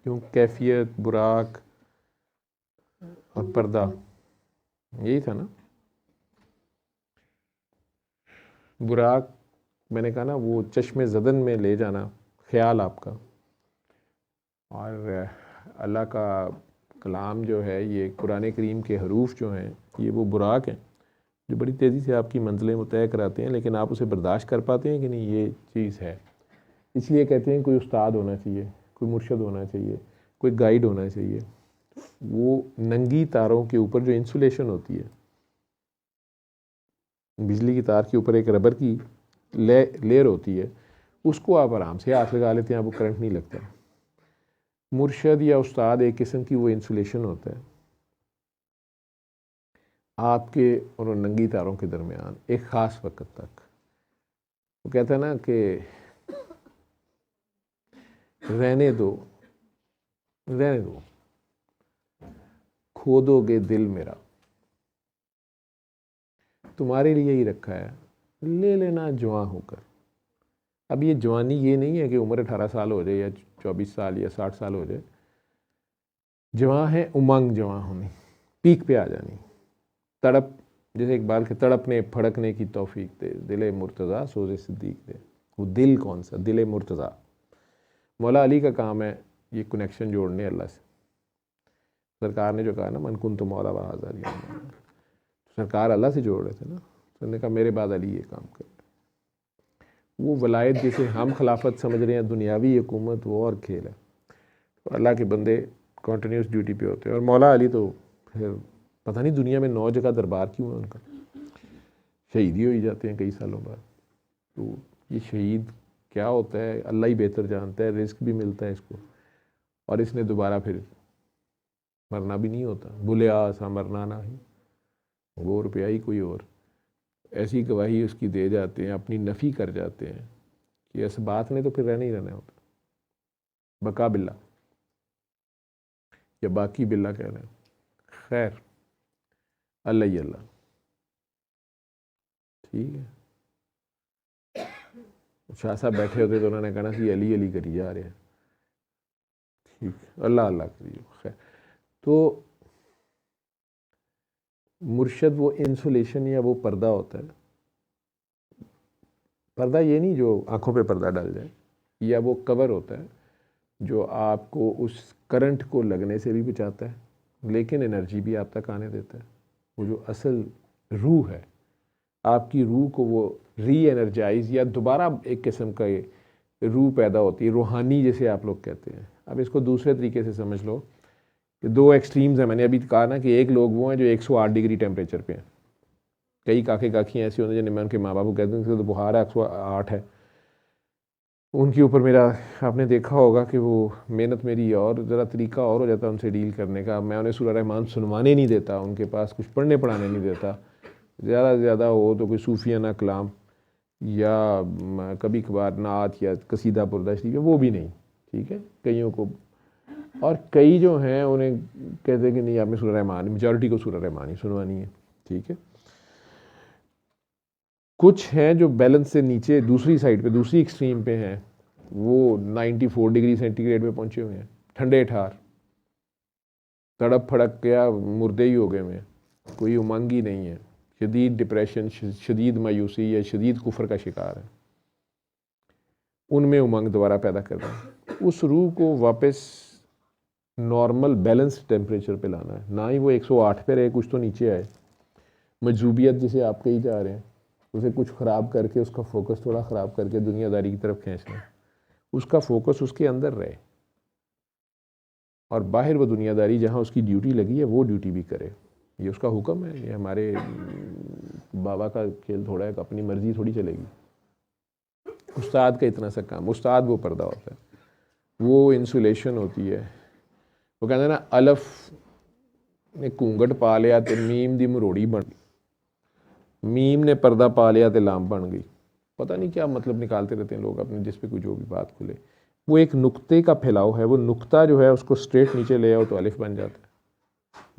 کیوں کیفیت، براق اور پردہ، یہی تھا نا. براق میں نے کہا نا وہ چشم زدن میں لے جانا خیال آپ کا. اور اللہ کا کلام جو ہے، یہ قرآن کریم کے حروف جو ہیں یہ وہ براق ہیں جو بڑی تیزی سے آپ کی منزلیں وہ طے کراتے ہیں، لیکن آپ اسے برداشت کر پاتے ہیں کہ نہیں یہ چیز ہے. اس لیے کہتے ہیں کوئی استاد ہونا چاہیے، کوئی مرشد ہونا چاہیے، کوئی گائیڈ ہونا چاہیے. وہ ننگی تاروں کے اوپر جو انسولیشن ہوتی ہے، بجلی کی تار کے اوپر ایک ربر کی لیئر ہوتی ہے، اس کو آپ آرام سے ہاتھ لگا لیتے ہیں، آپ کو کرنٹ نہیں لگتا. مرشد یا استاد ایک قسم کی وہ انسولیشن ہوتا ہے آپ کے اور ننگی تاروں کے درمیان ایک خاص وقت تک. وہ کہتا ہے نا کہ رہنے دو کھودو گے دل میرا، تمہارے لیے ہی رکھا ہے، لے لینا جواں ہو کر. اب یہ جوانی یہ نہیں ہے کہ عمر 18 سال ہو جائے یا 24 سال یا 60 سال ہو جائے. جواں ہے امنگ، جواں ہونی، پیک پہ آ جانی، تڑپ، جیسے اقبال کے تڑپنے پھڑکنے کی توفیق دے، دل مرتضیٰ سوز صدیق دے. وہ دل کون سا؟ دل مرتضیٰ. مولا علی کا کام ہے یہ کنیکشن جوڑنے اللہ سے. سرکار نے جو کہا نا من کن تو مولا بہادر، سرکار اللہ سے جوڑ رہے تھے نا. انہوں نے کہا میرے بعد علی یہ کام کر. وہ ولایت جسے ہم خلافت سمجھ رہے ہیں، دنیاوی حکومت، وہ اور کھیل ہے. تو اللہ کے بندے کنٹینیوس ڈیوٹی پہ ہوتے ہیں. اور مولا علی تو پھر پتہ نہیں دنیا میں 9 جگہ دربار کیوں ہے ان کا، شہیدی ہو ہی جاتے ہیں کئی سالوں بعد. تو یہ شہید کیا ہوتا ہے اللہ ہی بہتر جانتا ہے. رزق بھی ملتا ہے اس کو، اور اس نے دوبارہ پھر مرنا بھی نہیں ہوتا. بھولے آسا مرنا نہ ہی، وہ روپیہ ہی کوئی اور. ایسی گواہی اس کی دے جاتے ہیں، اپنی نفی کر جاتے ہیں کہ اس بات نے تو پھر رہنا ہی رہنا ہوتا. بقا باللہ یا باقی باللہ کہہ رہے ہیں. خیر اللہ ہی اللہ. ٹھیک ہے، شاہ صاحب بیٹھے ہوتے تو انہوں نے کہنا سی علی علی کری جا رہے ہیں. ٹھیک، اللہ اللہ کری. خیر، تو مرشد وہ انسولیشن یا وہ پردہ ہوتا ہے. پردہ یہ نہیں جو آنکھوں پہ پردہ ڈال جائے، یا وہ کور ہوتا ہے جو آپ کو اس کرنٹ کو لگنے سے بھی بچاتا ہے لیکن انرجی بھی آپ تک آنے دیتا ہے. وہ جو اصل روح ہے آپ کی، روح کو وہ ری انرجائز یا دوبارہ ایک قسم کا روح پیدا ہوتی ہے، روحانی جیسے آپ لوگ کہتے ہیں. اب اس کو دوسرے طریقے سے سمجھ لو کہ 2 ایکسٹریمز ہیں. میں نے ابھی کہا نا کہ ایک لوگ وہ ہیں جو 108 ڈگری ٹیمپریچر پہ ہیں. کئی کاکے کاکیاں ایسی ہوتی ہیں جنہیں میں ان کے ماں باپ کو کہتے ہیں کہ تو بخار ہے 108 ہے. ان کے اوپر میرا آپ نے دیکھا ہوگا کہ وہ محنت میری اور ذرا طریقہ اور ہو جاتا ہے ان سے ڈیل کرنے کا. میں انہیں سورہ رحمان سنوانے نہیں دیتا، ان کے پاس کچھ پڑھنے پڑھانے نہیں دیتا. زیادہ سے زیادہ ہو تو کوئی صوفیانہ کلام یا کبھی کبھار نعت یا قصیدہ بردہ شریف، وہ بھی نہیں. ٹھیک ہے، کئیوں کو. اور کئی جو ہیں انہیں کہتے ہیں کہ نہیں آپ نے سورہ رحمان، میجورٹی کو سورہ رحمان ہی سنوانی ہے. ٹھیک ہے، کچھ ہیں جو بیلنس سے نیچے دوسری سائڈ پہ دوسری ایکسٹریم پہ ہیں، وہ 94 ڈگری سینٹی گریڈ پہ پہنچے ہوئے ہیں، ٹھنڈے ٹھار، تڑپ پھڑک گیا مردے ہی ہو گئے میں، کوئی امنگ ہی نہیں ہے، شدید ڈپریشن، شدید مایوسی یا شدید کفر کا شکار ہے. ان میں امنگ دوبارہ پیدا کر رہا ہے. اس روح کو واپس نارمل بیلنس ٹیمپریچر پہ لانا ہے، نہ ہی وہ 108 پہ رہے، کچھ تو نیچے آئے. مجذوبیت جسے آپ کہی جا رہے ہیں، اسے کچھ خراب کر کے، اس کا فوکس تھوڑا خراب کر کے دنیا داری کی طرف کھینچنا. اس کا فوکس اس کے اندر رہے اور باہر وہ دنیا داری جہاں اس کی ڈیوٹی لگی ہے وہ ڈیوٹی بھی کرے. یہ اس کا حکم ہے، یہ ہمارے بابا کا کھیل تھوڑا ہے کہ اپنی مرضی تھوڑی چلے گی. استاد کا اتنا سا کام، استاد وہ پردہ ہوتا ہے، وہ انسولیشن ہوتی ہے. وہ کہتے ہیں نا الف نے کونگٹ پا لیا تے میم دی مروڑی بن گئی، میم نے پردہ پا لیا تے لام بن گئی. پتہ نہیں کیا مطلب نکالتے رہتے ہیں لوگ اپنے، جس پہ کوئی جو بھی بات کھلے. وہ ایک نقطے کا پھیلاؤ ہے، وہ نقطہ جو ہے اس کو اسٹریٹ نیچے لے آؤ تو الف بن جاتا ہے.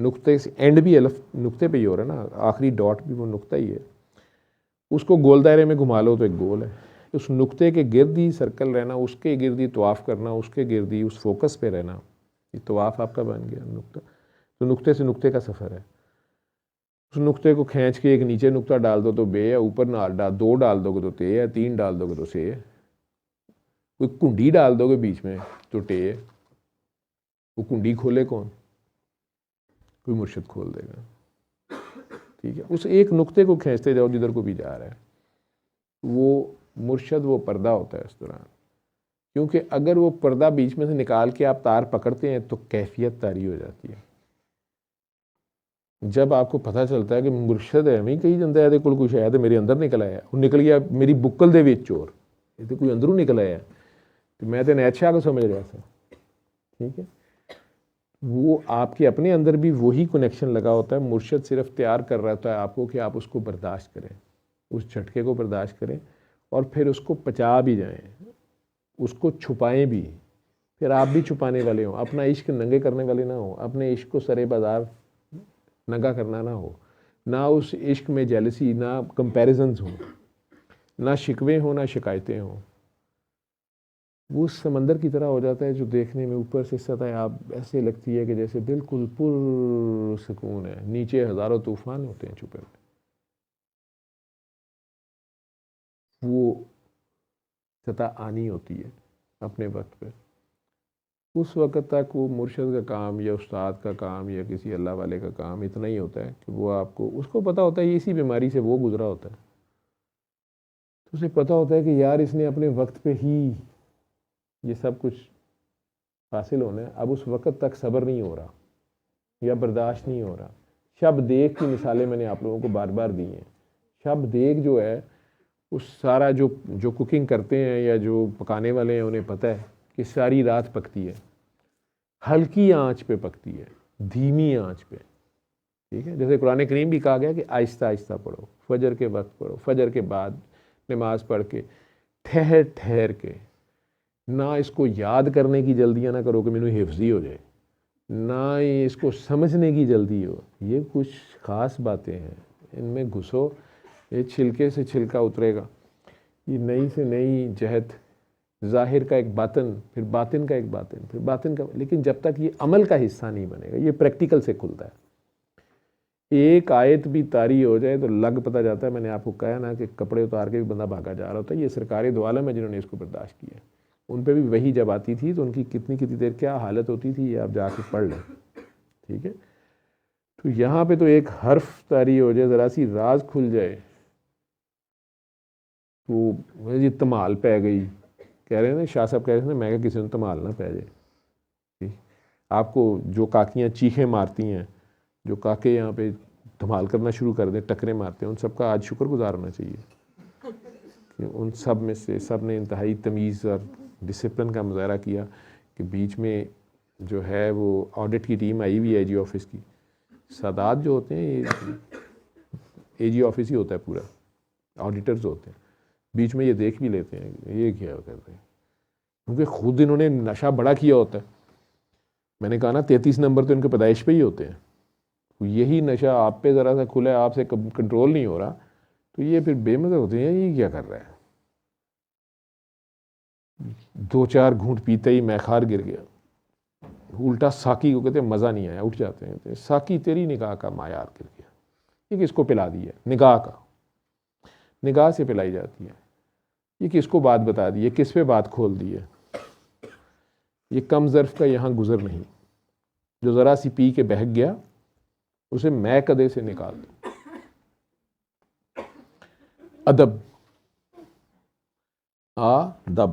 نقطے سے اینڈ بھی الف نقطے پہ ہی ہو رہا ہے نا، آخری ڈاٹ بھی وہ نقطہ ہی ہے. اس کو گول دائرے میں گھما لو تو ایک گول ہے. اس نقطے کے گرد ہی سرکل رہنا، اس کے گرد ہی طواف کرنا، اس کے گرد ہی اس فوکس پہ رہنا، یہ طواف آپ کا بن گیا نقطہ. تو نقطے سے نقطے کا سفر ہے. اس نقطے کو کھینچ کے ایک نیچے نقطہ ڈال دو تو بے ہے, اوپر دو ڈال دو گے تو تے ہے, 3 ڈال دو گے تو سے ہے, کوئی کنڈی ڈال دو گے بیچ میں تو ٹے ہے. وہ کنڈی کھولے کون؟ کوئی مرشد کھول دے گا. ٹھیک ہے, اس ایک نقطے کو کھینچتے جاؤ جدھر کو بھی جا رہا ہے. وہ مرشد وہ پردہ ہوتا ہے اس دوران, کیونکہ اگر وہ پردہ بیچ میں سے نکال کے آپ تار پکڑتے ہیں تو کیفیت طاری ہو جاتی ہے. جب آپ کو پتہ چلتا ہے کہ مرشد ہے میں کہی جاتا ہے کوئی شاید میرے اندر نکل آیا, وہ نکل گیا میری بکل دے وچ چور, یہ تو کوئی اندروں نکل آیا, تو میں تو نیت شاہ کو سمجھ رہا تھا. ٹھیک ہے, وہ آپ کے اپنے اندر بھی وہی کنیکشن لگا ہوتا ہے. مرشد صرف تیار کر رہا ہوتا ہے آپ کو کہ آپ اس کو برداشت کریں, اس جھٹکے کو برداشت کریں اور پھر اس کو پچا بھی جائیں, اس کو چھپائیں بھی. پھر آپ بھی چھپانے والے ہوں, اپنا عشق ننگے کرنے والے نہ ہوں, اپنے عشق کو سرے بازار ننگا کرنا نہ ہو, نہ اس عشق میں جیلسی, نہ کمپیریزنز ہوں, نہ شکوے ہوں, نہ شکایتیں ہوں. وہ سمندر کی طرح ہو جاتا ہے جو دیکھنے میں اوپر سے سطح آپ ایسے لگتی ہے کہ جیسے بالکل پر سکون ہے, نیچے ہزاروں طوفان ہوتے ہیں چھپے ہوئے. وہ سطح آنی ہوتی ہے اپنے وقت پہ. اس وقت تک وہ مرشد کا کام یا استاد کا کام یا کسی اللہ والے کا کام اتنا ہی ہوتا ہے کہ وہ آپ کو, اس کو پتہ ہوتا ہے یہ اسی بیماری سے وہ گزرا ہوتا ہے, تو اسے پتہ ہوتا ہے کہ یار اس نے اپنے وقت پہ ہی یہ سب کچھ حاصل ہونا ہے. اب اس وقت تک صبر نہیں ہو رہا یا برداشت نہیں ہو رہا. شب دیگ کی مثالیں میں نے آپ لوگوں کو بار بار دی ہیں. شب دیگ جو ہے اس سارا جو کوکنگ کرتے ہیں یا جو پکانے والے ہیں انہیں پتہ ہے کہ ساری رات پکتی ہے, ہلکی آنچ پہ پکتی ہے, دھیمی آنچ پہ. ٹھیک ہے, جیسے قرآن کریم بھی کہا گیا کہ آہستہ آہستہ پڑھو, فجر کے وقت پڑھو, فجر کے بعد نماز پڑھ کے ٹھہر ٹھہر کے. نہ اس کو یاد کرنے کی جلدیاں نہ کرو کہ مینوں حفظی ہو جائے, نہ ہی اس کو سمجھنے کی جلدی ہو. یہ کچھ خاص باتیں ہیں, ان میں گھسو, یہ چھلکے سے چھلکا اترے گا. یہ نئی سے نئی جہت, ظاہر کا ایک باطن, پھر باطن کا ایک باطن, پھر باطن کا, لیکن جب تک یہ عمل کا حصہ نہیں بنے گا, یہ پریکٹیکل سے کھلتا ہے. ایک آیت بھی طاری ہو جائے تو لگ پتہ جاتا ہے. میں نے آپ کو کہا نا کہ کپڑے اتار کے بھی بندہ بھاگا جا رہا ہوتا ہے. یہ سرکار دو عالم ہے جنہوں نے اس کو برداشت کیا. ان پہ بھی وہی جب آتی تھی تو ان کی کتنی دیر کیا حالت ہوتی تھی, یہ آپ جا کے پڑھ لیں. ٹھیک ہے, تو یہاں پہ تو ایک حرف طاری ہو جائے, ذرا سی راز کھل جائے تو جی تمال پہ گئی. کہہ رہے ہیں نا شاہ صاحب, کہہ رہے ہیں نا, میں کہ کسی نے تمال نہ پہ جائے. آپ کو جو کاکیاں چیخیں مارتی ہیں, جو کاکے یہاں پہ دھمال کرنا شروع کر دیں, ٹکرے مارتے ہیں, ان سب کا آج شکر گزار ہونا چاہیے کہ ان سب میں سے سب نے انتہائی تمیز اور ڈسپلن کا مظاہرہ کیا. کہ بیچ میں جو ہے وہ آڈٹ کی ٹیم آئی ہوئی ہے جی آفس کی. سادات جو ہوتے ہیں یہ اے جی آفس ہی ہوتا ہے پورا, آڈیٹرز ہوتے ہیں. بیچ میں یہ دیکھ بھی لیتے ہیں یہ کیا کرتے ہیں, کیونکہ خود انہوں نے نشہ بڑا کیا ہوتا ہے. میں نے کہا نا 33 نمبر تو ان کے پیدائش پہ ہی ہوتے ہیں. یہی نشہ آپ پہ ذرا سا کھلا ہے, آپ سے کنٹرول نہیں ہو رہا, تو یہ پھر بے مزہ ہوتے ہیں. یہ کیا کر رہا ہے, 2-4 گھونٹ پیتے ہی میخار گر گیا. الٹا ساکی کو کہتے ہیں مزہ نہیں آیا, اٹھ جاتے ہیں. ساکی تیری نگاہ کا معیار گر گیا. یہ کس کو پلا دی ہے, نگاہ کا, نگاہ سے پلائی جاتی ہے. یہ کس کو بات بتا دی ہے, کس پہ بات کھول دی ہے. یہ کم ظرف کا یہاں گزر نہیں. جو ذرا سی پی کے بہک گیا اسے میں کدے سے نکال دو. ادب, آدب